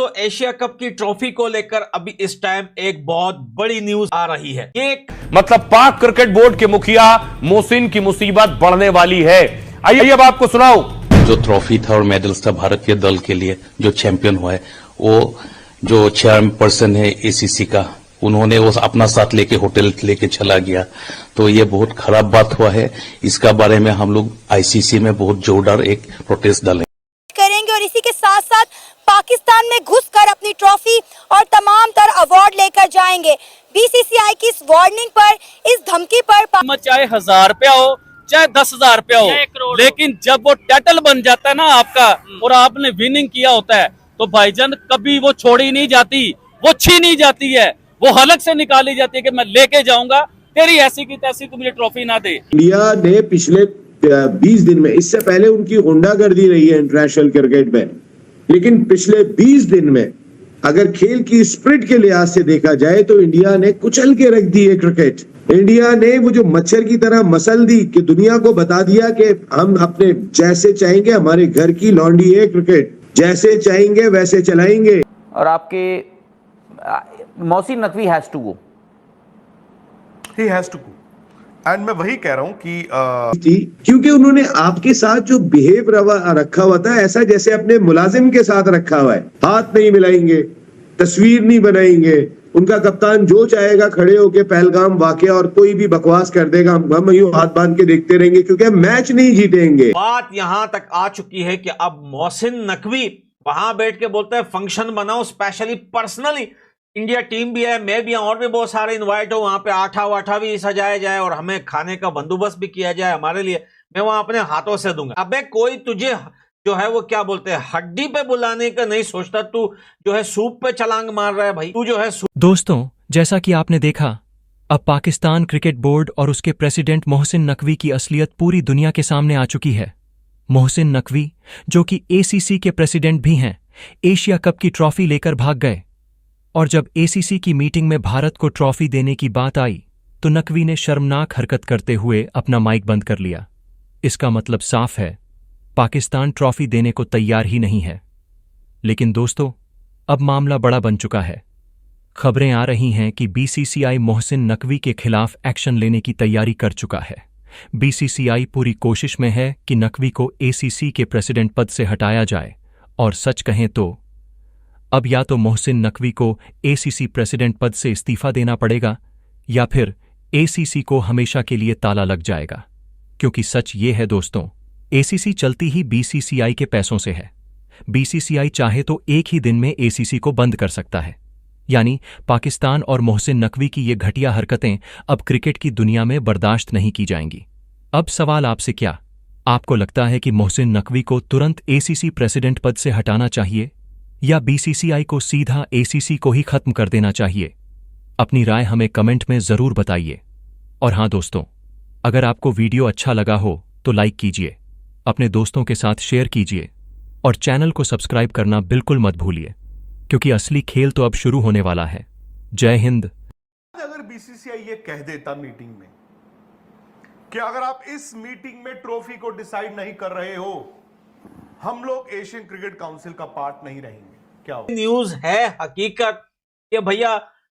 तो Asia cup की trophy को लेकर अभी इस टाइम एक बहुत बड़ी न्यूज आ रही है। ये मतलब पाक क्रिकेट बोर्ड के मुखिया मोहसिन की मुसीबत बढ़ने वाली है। आइए अब आपको सुनाऊं। जो ट्रॉफी था और मेडल्स था भारतीय दल के लिए जो चैंपियन हुआ है, वो जो चेयरपर्सन है एसीसी का, उन्होंने वो अपना साथ लेके होटल लेके चला गया। तो ये बहुत खराब बात हुआ है। इसका बारे में हम लोग आईसीसी में बहुत जोरदार एक प्रोटेस्ट डालें करेंगे और इसी के साथ साथ पाकिस्तान में घुसकर अपनी ट्रॉफी और तमाम तर अवार्ड लेकर जाएंगे। बीसीसीआई की इस वार्निंग पर, इस धमकी पर चाहे 1000 रुपया हो चाहे 10,000 रुपया हो, लेकिन जब वो टाइटल बन जाता है ना आपका और आपने विनिंग किया होता है तो भाईजान कभी वो छोड़ी नहीं जाती, वो छीनी जाती है, वो हलक से निकाली जाती है कि मैं लेके जाऊंगा, तेरी ऐसी की तैसी तू मुझे ट्रॉफी ना दे। इंडिया ने पिछले 20 दिन में, इससे पहले उनकी गुंडागर्दी रही है इंटरनेशनल क्रिकेट में, लेकिन पिछले 20 दिन में अगर खेल की स्पिरिट के लिहाज से देखा जाए तो इंडिया ने कुचल के रख दी है क्रिकेट। इंडिया ने वो जो मच्छर की तरह मसल दी कि दुनिया को बता दिया कि हम अपने जैसे चाहेंगे, हमारे घर की लॉन्डी है क्रिकेट, जैसे चाहेंगे वैसे चलाएंगे। और आपके Mohsin Naqvi has to go, he has to go. And मैं वही कह रहा हूं कि क्योंकि उन्होंने आपके साथ जो बिहेव रखा हुआ था, ऐसा जैसे अपने मुलाजिम के साथ रखा हुआ है। हाथ नहीं मिलाएंगे, तस्वीर नहीं बनाएंगे, उनका कप्तान जो चाहेगा खड़े होके पहलगाम वाकया और कोई भी बकवास कर देगा, हम यूं हाथ बांध के देखते रहेंगे क्योंकि हम मैच नहीं जीतेंगे। बात यहां तक आ चुकी है कि अब मोहसिन नकवी वहां बैठ के बोलते हैं फंक्शन बनाओ स्पेशली पर्सनली, इंडिया टीम भी है, मैं भी और भी बहुत सारे इनवाइट हो, वहां पे आठा वाठा भी सजाया जाए और हमें खाने का बंदोबस्त भी किया जाए हमारे लिए, मैं वहां अपने हाथों से दूंगा। अबे कोई तुझे जो है वो क्या बोलते हैं हड्डी पे बुलाने का नहीं सोचता, तू जो है सूप पे छलांग मार रहा है भाई, तू जो है। दोस्तों, जैसा कि आपने देखा, अब पाकिस्तान क्रिकेट बोर्ड और उसके प्रेसिडेंट मोहसिन नकवी की असलियत पूरी दुनिया के सामने आ चुकी है। मोहसिन नकवी, जो कि एसीसी के प्रेसिडेंट भी हैं, एशिया कप की ट्रॉफी लेकर भाग गए और जब एसीसी की मीटिंग में भारत को ट्रॉफी देने की बात आई तो नकवी ने शर्मनाक हरकत करते हुए अपना माइक बंद कर लिया। इसका मतलब साफ है, पाकिस्तान ट्रॉफी देने को तैयार ही नहीं है। लेकिन दोस्तों, अब मामला बड़ा बन चुका है। खबरें आ रही हैं कि बीसीसीआई मोहसिन नकवी के खिलाफ एक्शन लेने की तैयारी कर चुका है। बीसीसीआई पूरी कोशिश में है कि नकवी को एसीसी के प्रेसिडेंट पद से हटाया जाए और सच कहें तो अब या तो मोहसिन नकवी को एसीसी प्रेसिडेंट पद से इस्तीफा देना पड़ेगा या फिर एसीसी को हमेशा के लिए ताला लग जाएगा। क्योंकि सच ये है दोस्तों, एसीसी चलती ही बीसीसीआई के पैसों से है। बीसीसीआई चाहे तो एक ही दिन में एसीसी को बंद कर सकता है। यानी पाकिस्तान और मोहसिन नकवी की ये घटिया हरकतें अब क्रिकेट की दुनिया में बर्दाश्त नहीं की जाएंगी। अब सवाल आपसे, क्या आपको लगता है कि मोहसिन नकवी को तुरंत एसीसी प्रेसिडेंट पद से हटाना चाहिए या बीसीसीआई को सीधा एसीसी को ही खत्म कर देना चाहिए? अपनी राय हमें कमेंट में जरूर बताइए। और हां दोस्तों, अगर आपको वीडियो अच्छा लगा हो तो लाइक कीजिए, अपने दोस्तों के साथ शेयर कीजिए और चैनल को सब्सक्राइब करना बिल्कुल मत भूलिए, क्योंकि असली खेल तो अब शुरू होने वाला है। जय हिंद। अगर बीसीसीआई ये कह देता मीटिंग में कि अगर आप इस मीटिंग में ट्रॉफी को डिसाइड नहीं कर रहे हो, हम लोग एशियन क्रिकेट काउंसिल का पार्ट नहीं रहेंगे, क्या हो? न्यूज है हकीकत कि भैया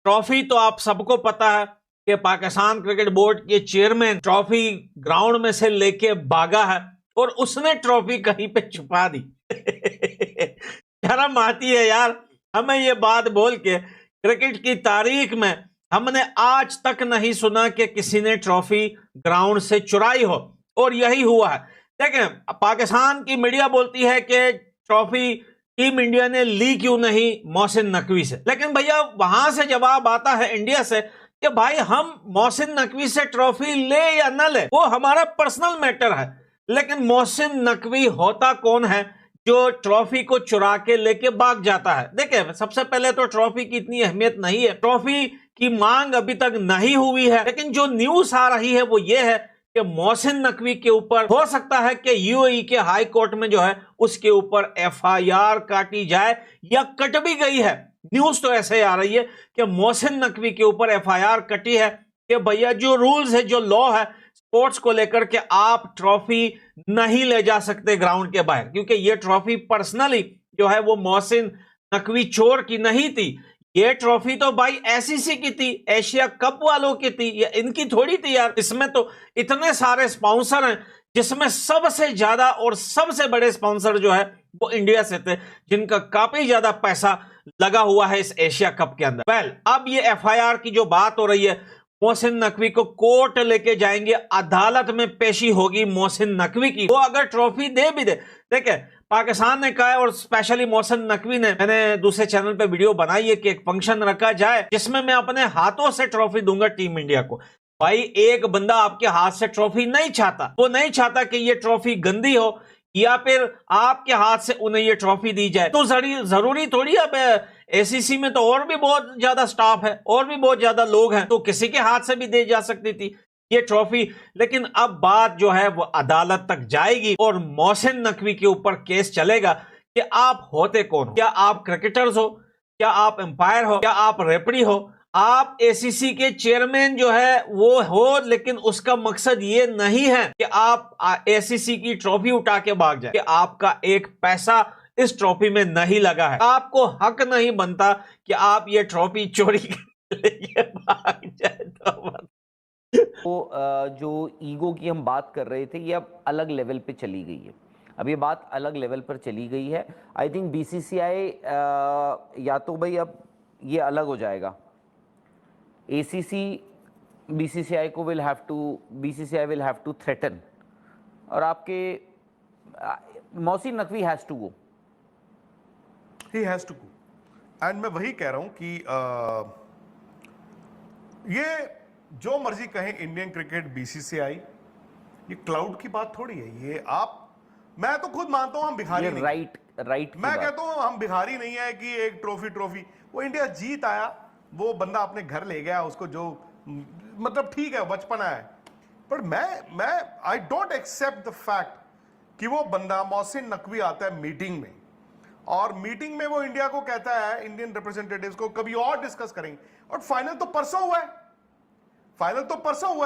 ट्रॉफी तो आप सबको पता है कि पाकिस्तान क्रिकेट बोर्ड के चेयरमैन ट्रॉफी ग्राउंड में से लेके भागा है और उसने ट्रॉफी कहीं पे छुपा दी। शर्म आती है यार, हमें ये बात बोल के, क्रिकेट की तारीख में हमने आज तक नहीं सुना कि किसी ने ट्रॉफी ग्राउंड से चुराई हो, और यही हुआ है। देखें, पाकिस्तान की मीडिया बोलती है कि ट्रॉफी टीम इंडिया ने ली क्यों नहीं मोहसिन नकवी से, लेकिन भैया वहां से जवाब आता है इंडिया से कि भाई हम मोहसिन नकवी से ट्रॉफी ले या न ले वो हमारा पर्सनल मैटर है, लेकिन मोहसिन नकवी होता कौन है जो ट्रॉफी को चुरा के लेके भाग जाता है? देखिए, सबसे पहले तो ट्रॉफी की इतनी अहमियत नहीं है, ट्रॉफी की मांग अभी तक नहीं हुई है, लेकिन जो न्यूज आ रही है वो ये है कि मोहसिन नकवी के ऊपर हो सकता है कि यूएई के हाई कोर्ट में जो है उसके ऊपर एफआईआर काटी जाए या कट भी गई है। न्यूज तो ऐसे आ रही है कि मोहसिन नकवी के ऊपर एफआईआर कटी है कि भैया जो रूल्स है, जो लॉ है स्पोर्ट्स को लेकर के, आप ट्रॉफी नहीं ले जा सकते ग्राउंड के बाहर, क्योंकि ये ट्रॉफी पर्सनली जो है वो मोहसिन नकवी चोर की नहीं थी, ये ट्रॉफी तो भाई एसीसी की थी, एशिया कप वालों की थी, ये इनकी थोड़ी थी यार। इसमें तो इतने सारे स्पॉन्सर हैं, जिसमें सबसे ज्यादा और सबसे बड़े स्पॉन्सर जो है वो इंडिया से थे, जिनका काफी ज्यादा पैसा लगा हुआ है इस एशिया कप के अंदर। वेल, अब ये एफआईआर की जो बात हो रही है, मोहसिन नकवी को कोर्ट लेके जाएंगे, अदालत में पेशी होगी मोहसिन नकवी की। वो अगर ट्रॉफी दे भी दे, देखिए पाकिस्तान ने कहा है, और स्पेशली मोहसिन नकवी ने, मैंने दूसरे चैनल पे वीडियो बनाई है कि एक फंक्शन रखा जाए जिसमें मैं अपने हाथों से ट्रॉफी दूंगा टीम इंडिया को। भाई एक बंदा आपके हाथ से ट्रॉफी नहीं चाहता, वो नहीं चाहता कि ये ट्रॉफी गंदी हो या फिर आपके हाथ से उन्हें ये ट्रॉफी दी जाए। तो जरूरी थोड़ी अब एसीसी में तो और भी बहुत ज्यादा स्टाफ है, और भी बहुत ज्यादा लोग हैं, तो किसी के हाथ से भी दी जा सकती थी ये ट्रॉफी। लेकिन अब बात जो है वो अदालत तक जाएगी और मोहसिन नकवी के ऊपर केस चलेगा कि आप होते कौन हो, क्या आप क्रिकेटर्स हो, क्या आप एम्पायर हो, क्या आप रेफरी हो, आप एसीसी के चेयरमैन जो है वो हो, लेकिन उसका मकसद ये नहीं है कि आप एसीसी की ट्रॉफी उठा के भाग जाए, कि आपका एक पैसा इस ट्रॉफी में नहीं लगा है, आपको हक नहीं बनता कि आप ये ट्रॉफी चोरी करके भाग जाए। तो जो ईगो की हम बात कर रहे थे, ये अब अलग लेवल पे चली गई है। अब ये बात अलग लेवल पर चली गई है। आई थिंक बीसीसीआई या तो भाई अब ये अलग हो जाएगा, ACC BCCI will have to threaten, और आपके Mohsin Naqvi has to go, he has to go. And मैं वही कह रहा हूं कि ये जो मर्जी कहें इंडियन क्रिकेट बीसीसीआई, ये क्लाउड की बात थोड़ी है। ये मैं तो खुद मानता हूं हम भिखारी नहीं, राइट मैं कहता हूं हम भिखारी नहीं है कि एक ट्रॉफी वो इंडिया जीत आया, वो बंदा अपने घर ले गया, उसको जो मतलब ठीक है बचपना है, पर मैं I don't accept the fact कि वो बंदा मोहसिन नकवी आता है मीटिंग में, और मीटिंग में वो इंडिया को कहता है, इंडियन रिप्रेजेंटेटिव्स को कभी और डिस्कस करेंगे, और फाइनल तो परसों हुआ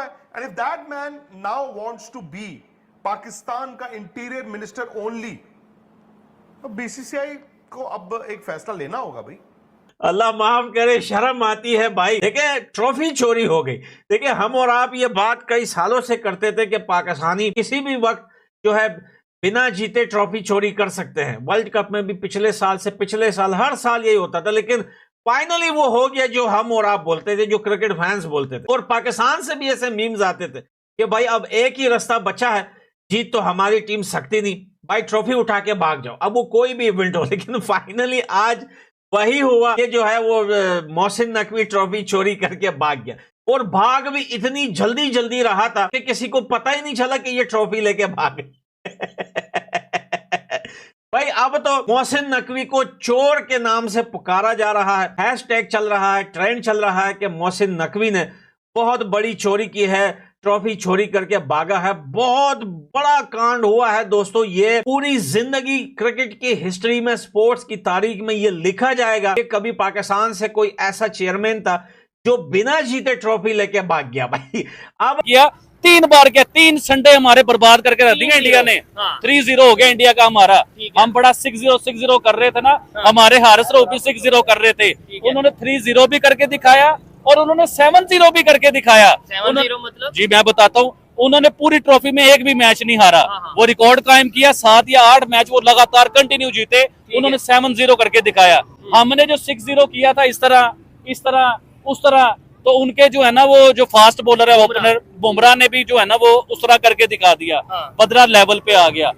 है। And if that man now wants to be Pakistan का इंटीरियर मिनिस्टर ओनली, तो बीसीसीआई को अब एक फैसला लेना होगा भाई। अल्लाह माफ करे, शर्म आती है भाई। देखिए ट्रॉफी चोरी हो गई। देखिए हम और आप ये बात कई सालों से करते थे कि पाकिस्तानी किसी भी वक्त जो है बिना जीते ट्रॉफी चोरी कर सकते हैं। वर्ल्ड कप में भी पिछले साल हर साल यही होता था, लेकिन फाइनली वो हो गया जो हम और आप बोलते थे, जो क्रिकेट फैंस बोलते थे। और पाकिस्तान से भी ऐसे मीम्स आते थे कि भाई अब एक ही रास्ता बचा है, जीत तो हमारी टीम सकती नहीं, भाई ट्रॉफी उठा के भाग जाओ, अब वो कोई भी इवेंट हो। लेकिन फाइनली आज वही हुआ, ये जो है वो मोहसिन नकवी ट्रॉफी चोरी करके भाग गया, और भाग भी इतनी जल्दी रहा था कि किसी को पता ही नहीं चला कि ये ट्रॉफी लेके भाग भाई अब तो मोहसिन नकवी को चोर के नाम से पुकारा जा रहा है, हैशटैग चल रहा है, ट्रेंड चल रहा है कि मोहसिन नकवी ने बहुत बड़ी चोरी की है, ट्रॉफी चोरी करके भागा है। बहुत बड़ा कांड हुआ है दोस्तों, ये पूरी जिंदगी क्रिकेट की हिस्ट्री में, स्पोर्ट्स की तारीख में ये लिखा जाएगा कि कभी पाकिस्तान से कोई ऐसा चेयरमैन था जो बिना जीते ट्रॉफी लेके भाग गया। भाई अब किया 3 बार क्या, 3 संडे हमारे बर्बाद करके रख दिए इंडिया ने। 3-0 हो गया इंडिया का हमारा। हम बड़ा 6-0 कर रहे थे ना, हमारे हारिस रऊफ भी 6-0 कर रहे थे, उन्होंने 3-0 भी करके दिखाया और उन्होंने 7-0 भी करके दिखाया। 7-0 मतलब? जी मैं बताता हूँ, उन्होंने पूरी ट्रॉफी में एक भी मैच नहीं हारा, वो रिकॉर्ड कायम किया, 7 या 8 मैच वो लगातार कंटिन्यू जीते, उन्होंने 7-0 करके दिखाया। हमने जो 6-0 किया था इस तरह उस तरह, तो उनके जो है ना वो जो फास्ट बॉलर है ओपनर बुमराह ने भी जो है ना वो उस तरह करके दिखा दिया, बदरा लेवल पे आ गया।